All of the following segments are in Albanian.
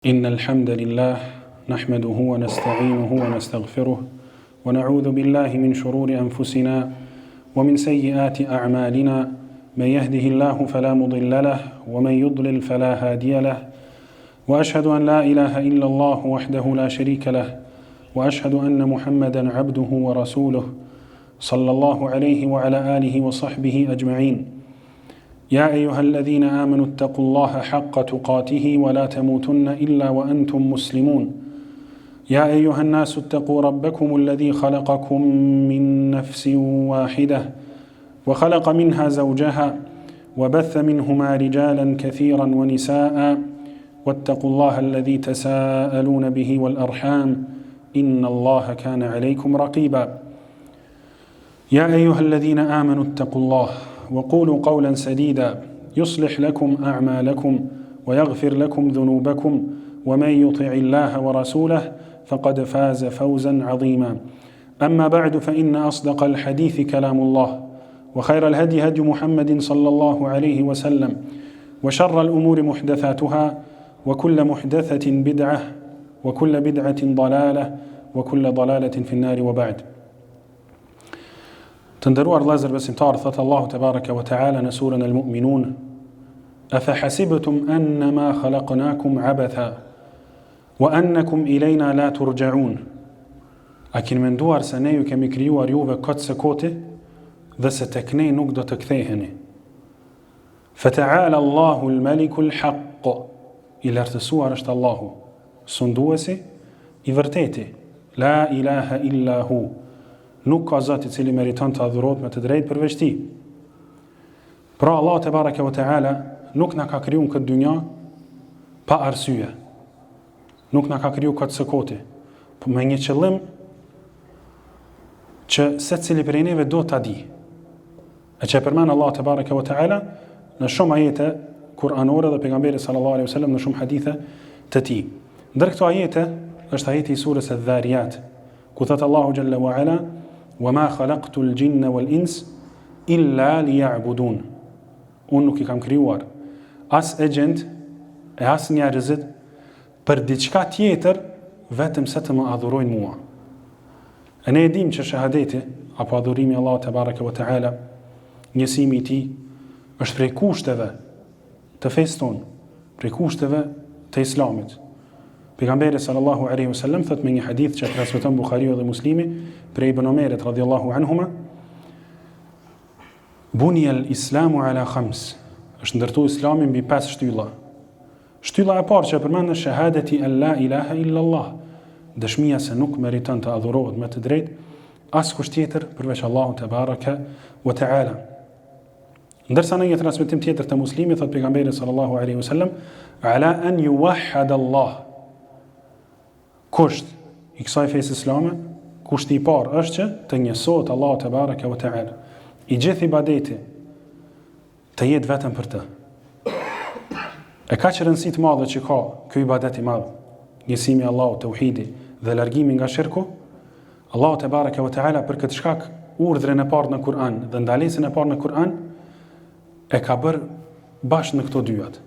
إن الحمد لله نحمده ونستعينه ونستغفره ونعوذ بالله من شرور أنفسنا ومن سيئات أعمالنا من يهده الله فلا مضل له ومن يضلل فلا هادي له وأشهد أن لا إله إلا الله وحده لا شريك له وأشهد أن محمدا عبده ورسوله صلى الله عليه وعلى آله وصحبه أجمعين يا أيها الذين آمنوا اتقوا الله حق تقاته ولا تموتن إلا وأنتم مسلمون يا أيها الناس اتقوا ربكم الذي خلقكم من نفس واحدة وخلق منها زوجها وبث منهما رجالا كثيرا ونساء واتقوا الله الذي تساءلون به والأرحام إن الله كان عليكم رقيبا يا أيها الذين آمنوا اتقوا الله وقولوا قولا سديدا يصلح لكم أعمالكم ويغفر لكم ذنوبكم ومن يطع الله ورسوله فقد فاز فوزا عظيما أما بعد فإن أصدق الحديث كلام الله وخير الهدي هدي محمد صلى الله عليه وسلم وشر الأمور محدثاتها وكل محدثة بدعة وكل بدعة ضلالة وكل ضلالة في النار وبعد. Të nderuar vëllezër besimtar, thot Allahu te baraka wa taala në surën Al-Mu'minun: Afa hasibtum annama khalaqnakum abatha wa annakum ilayna la turja'un. A keni menduar se ne ju kemi krijuar juve kot se koti dhe se tek ne nuk do të ktheheni? Fata'ala Allahu al-Maliku al-Haqq. I lartësuar është Allahu, sunduesi i vërteti. La ilaha illa hu. Nuk ka zot i cili meriton të adhurohet me të drejtë përveç tij. Pra Allah te baraka wa taala nuk na ka krijuar këtë dynja pa arsye. Nuk na ka krijuar këtë sekoti, por me një qëllim që secili prej neve do ta di. E që përmend Allah te baraka wa taala në shumë ajete kuranore dhe pejgamberi sallallahu alaihi wasallam në shumë hadithe të tij. Ndër këto ajete është ajeti i surës Adh-Dhariyat, ku thot Allahu jalla wa ala: وَمَا خَلَقْتُ الْجِنَّ وَالْإِنسِ إِلَّا لِيَعْبُدُونَ. Unë nuk i kam krijuar as e gjend e as njerëzit për diçka tjetër vetëm se të më adhurojnë mua. E ne e dim që shahadeti apo adhurimi Allahut te baraka wa taala, njësimi i tij është prej kushteve të fesë tonë, prej kushteve të Islamit. Pejgamberi sallallahu alaihi wasallam thot me një hadith që transmeton Buhariu dhe Muslimi prej Ibn Omerit radhiyallahu anhuma: Bunia al-Islamu ala khams. Është ndërtuar Islami mbi 5 shtylla. Shtylla e parë që përmend është shahadeti an la ilaha illa Allah, dëshmia se nuk meriton të adhurohet me të drejtë askush tjetër përveç Allahut te baraka wa taala. Ndërsa në një transmetim tjetër të Muslimit thot pejgamberi sallallahu alaihi wasallam: ala an yuwahhad Allah. Kusht i kësaj fesë islame, kushti i parë është që të njësohet Allahu te baraka wa taala. I gjithë ibadeti të jetë vetëm për të. E ka që rëndësi të madhe që ka ky ibadet i madh, njësimi Allahut, tauhidi dhe largimi nga shirku, Allahu te baraka wa taala për këtë shkak urdhrin e parë në Kur'an dhe ndalesën e parë në Kur'an e ka bërë bashkë në këto dyat.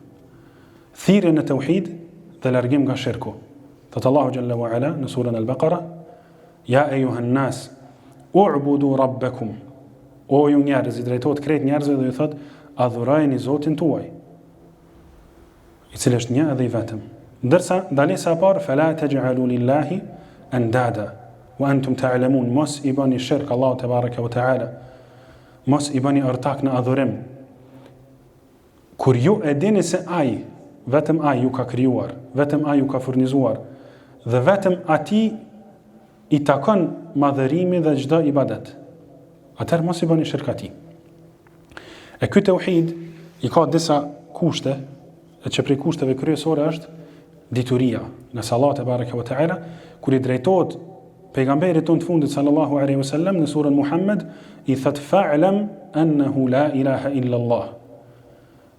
Thirrje në tauhid dhe largim nga shirku. Thot Allahu jalla wa ala në surën Al-Baqara: Ja ejuhan nas, u'budu rabbakum. O ju njerëz, i drejtohet krejt njerëzve dhe ju thot: adhurojeni Zotin tuaj, i cili është një edhe i vetëm. Ndërsa ndalesa e parë: fala taj'alu lillahi andada wa antum ta'lamun. Mos i bani shirk Allahu te baraka wa taala. Mos i bani ortak në adhurim. Kur ju e dini se ai, vetëm ai ju ka krijuar, vetëm ai ju ka furnizuar dhe vetëm ati i takon madhërimi dhe çdo ibadet, atëherë mos i bëni shirk atij. E ky tauhid i ka disa kushte, e që prej kushteve kryesore është dituria. Nëse Allah te baraka wa taala kur i drejtohet pejgamberit tonë të fundit sallallahu alaihi wasallam në surën Muhammed, i thot: fa'lam annahu la ilaha illa Allah.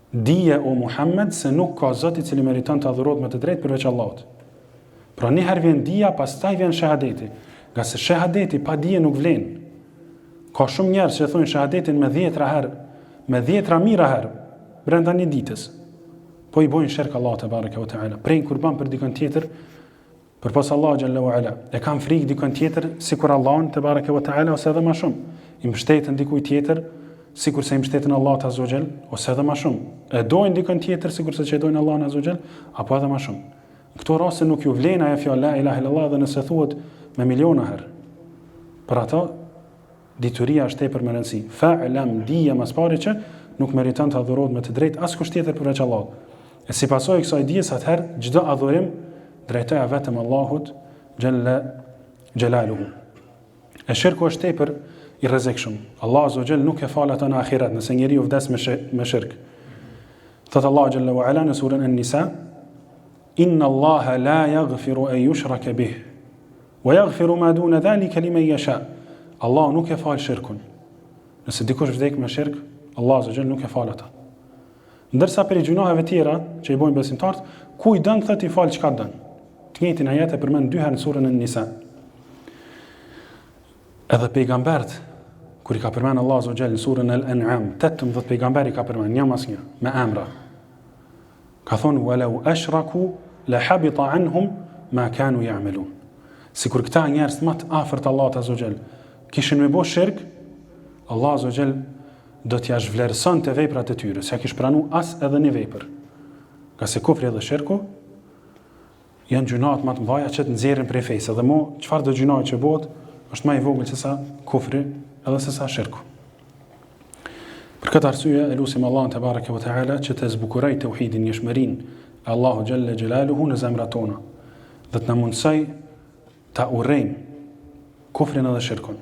Dije o Muhammed se nuk ka zot i cili meriton të adhurohet me të drejtë përveç Allahut. Pra njëherë vjen dija, pastaj vjen shahadeti. Nga se shahadeti pa dije nuk vlen. Ka shumë njerëz që thonë shahadetin me 10 herë, me 10 mijëra herë brenda një ditës. po i bojnë shirk Allah te bareke ve teala, prejnë kurban për dikon tjetër, përpos Allah xhalla wa ala, e kanë frikë dikon tjetër sikur Allahun te bareke ve teala ose edhe më shumë, i mbështeten dikujt tjetër sikur se i mbështeten Allahut azza wa jall ose edhe më shumë, e dojnë dikon tjetër sikur se që dojnë Allahun azza wa jall apo edhe më shumë. Në këto raste nuk ju vlen ajo fjalë la ilaha illallah dhe nëse thuhet me miliona herë. Për ato dituria është tepër me rëndësi. Fa'lam dija mas pari që nuk meriton të adhurohet me të drejtë askush tjetër përveç Allahut. E si pasojë kësaj dijes atëherë çdo adhurim drejtoja vetëm Allahut xhalla xhelaluhu. E shirku është tepër i rrezikshëm. Allah azza wa jall nuk e fal atë në ahiret nëse njeriu vdes me shirk. Thot Allah xhalla wa ala në surën An-Nisa: Inna Allaha la yaghfiru an yushraka bih wa yaghfiru ma duna dhalika liman yasha. Allah nuk e fal shirkun. Nëse dikush vdek me shirk, Allah azza wa jall nuk e fal ata. Ndërsa për gjunaheve tjera që i bojnë besimtarët, ku i dën thot i fal çka dën. Të njëjtin ajet e përmend 2 herë në surën An-Nisa. Edhe pejgambert kur i ka përmend Allah azza wa jall në surën Al-An'am, 18 pejgamberi ka përmend një mas një me emra. Ka thonë walau ashraku la habita anhum ma kanu ya'malun. Sikur këta njerëz më të afërt Allahut azza wa jall kishin me bësh shirk, Allah azza wa jall do t'ja zhvlerësonte veprat e tyre, s'ja kish pranu as edhe një vepër. Ka se kufri dhe shirku janë gjunat më të mëdha që të nxjerrin prej fesë, dhe mo çfarë do gjunat që bëhet është më i vogël se sa kufri edhe se sa shirku. Për këtë arsye e lutim Allahun te bareke ve teala që të zbukuroj tauhidin, njëshmërinë e Allahu xhalla xhelaluhu në zemrat tona dhe të na mundsoj ta urrejmë kufrin edhe shirkun.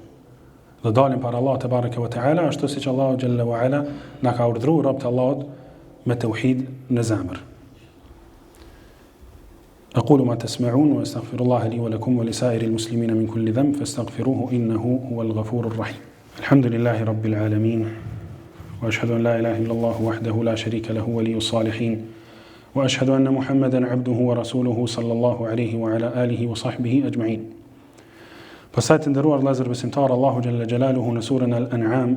Dhe dalim para Allah te bareke ve teala ashtu siç Allahu xhalla wa ala na ka urdhëruar robt Allahut me tauhid në zemër. أقول ما تسمعون وأستغفر الله لي ولكم ولسائر المسلمين من كل ذنب فاستغفروه إنه هو الغفور الرحيم. الحمد لله رب العالمين وأشهد أن لا إله إلا الله وحده لا شريك له ولي الصالحين وأشهد أن محمدا عبده ورسوله صلى الله عليه وعلى آله وصحبه أجمعين. Pastaj të nderuar vëllezër besimtar, Allahu xhalla xhelaluhu në surën Al-An'am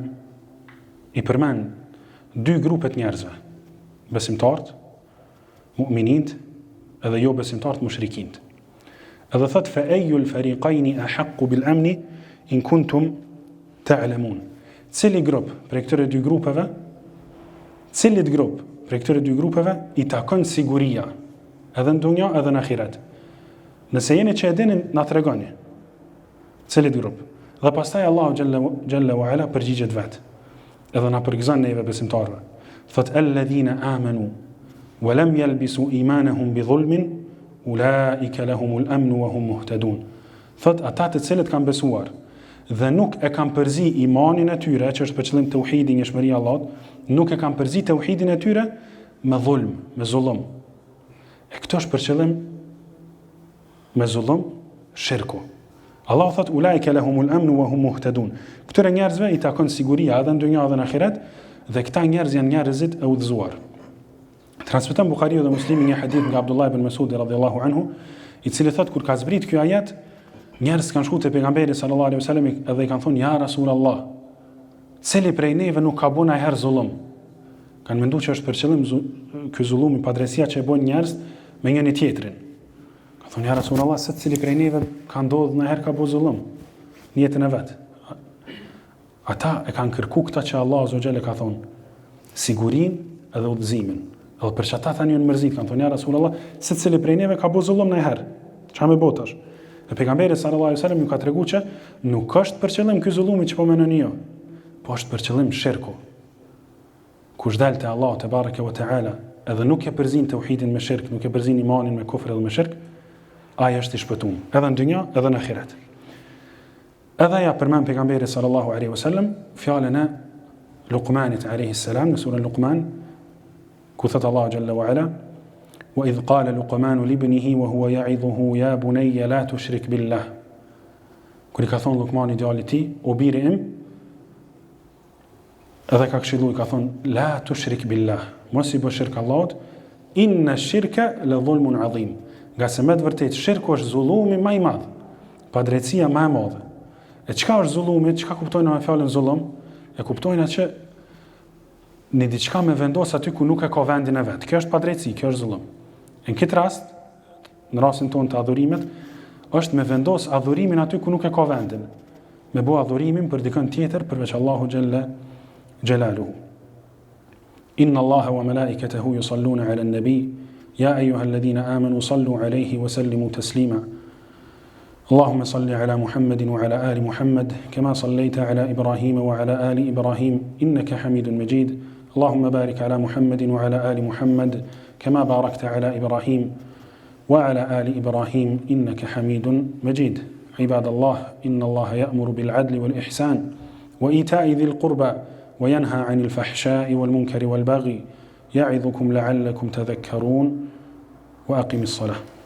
i përmend 2 grupe të njerëzve: besimtarët, mu'minint, edhe jo besimtarët mushrikint. Edhe thot fa ayyul fariqayn ahaqqu bil amni in kuntum ta'lamun. Cili grup për këtyre 2 grupeve, cilit grup për këtyre 2 grupeve i takon siguria edhe në dunja edhe në ahiret. Nëse jeni që e dini, na tregoni. Cilit grup? Dhe pastaj Allahu xhalla wa ala përgjigjet vet. Edhe na përgëzon neve besimtarëve. Thot alladhina amanu wa lam yalbisu imanahum bi dhulmin ulaika lahumul amn wa hum muhtadun. Thot ata të cilët kanë besuar dhe nuk e kanë përzi imanin e tyre, që është për qëllim tauhidin, njëshmëria e Allahut, nuk e kanë përzi tauhidin e tyre me dhulm, me zullum. E këto është për qëllim me zullum, shirku. Allah thot ulaika lahumul amn wa hum muhtadun. Këtyre njerëzve i takon siguria edhe në dunja edhe në ahiret, dhe këta njerëz janë njerëzit e udhëzuar. Transmeton Buhariu dhe Muslimi një hadith nga Abdullah ibn Mas'ud radhiyallahu anhu, i cili thot kur ka zbrit ky ajet, njerëz kanë shkuar te pejgamberi sallallahu alaihi wasallam edhe i kanë thonë ja Rasulullah, cili prej neve nuk ka bën herë zullum? Kanë menduar që është për qëllim ky zullumi, padrejësia që e bën njerëz me njëri tjetrin. Ka thonë ja Rasulullah, se cili prej neve ka ndodhur një herë ka bën zullum në jetën e vet? Ata e kanë kërkuar këtë që Allah azza wa jalla ka thonë, sigurinë edhe udhëzimin. Edhe për çata tani janë mërzit, kanë thonë ja Rasulullah, se cili prej neve ka bën zullum një herë? Çfarë më botash? E pejgamberi sallallahu alaihi wasallam ju ka treguar që nuk është për qëllim ky zullumi që po menoni ju, po është për qëllim shirku. Kush dal te Allah te bareke ve teala, edhe nuk e përzin tauhidin me shirk, nuk e përzin imanin me kufër edhe me shirk, ai është i shpëtuar, edhe në dunja edhe në ahiret. Edhe ja përmend pejgamberi sallallahu alaihi wasallam fjalën e Luqmanit alaihi salam në surën Luqman, ku thot Allah xhalla wa ala: وإذ قال لقمان لابنه وهو يعظه يا بني لا تشرك بالله. Kur i ka thonë Luqmani djalit tij, o biri im, edhe ka këshilluar, ka thonë la tushrik billah, mos i bësh shirk Allahut, inna ash-shirka la dhulmun adhim. Nga se me të vërtet shirku është zullumi më i madh, padrejtësia më e madhe. E çka është zullumi? Çka kuptojnë me fjalën zullum? E kuptojnë atë që në diçka me vendos aty ku nuk e ka vendin e vet. Kjo është padrejtësi, kjo është zullum. Në këtë rast, në rastin tonë të adhurimet, është me vendos adhurimin aty ku nuk e ka vendin. Me bo adhurimin për dikën tjetër përveç Allahu Gjelle Gjelaluhu. Inna Allaha wa malaikatahu yusalluna ala an-nabi ya ayyuhalladhina amanu sallu alayhi wa sallimu taslima. اللهم صل على محمد وعلى آل محمد كما صليت على إبراهيم وعلى آل إبراهيم إنك حميد مجيد اللهم بارك على محمد وعلى آل محمد كما باركت على إبراهيم وعلى آل إبراهيم إنك حميد مجيد عباد الله إن الله يأمر بالعدل والإحسان وإيتاء ذي القربى وينهى عن الفحشاء والمنكر والبغي يعظكم لعلكم تذكرون وأقم الصلاة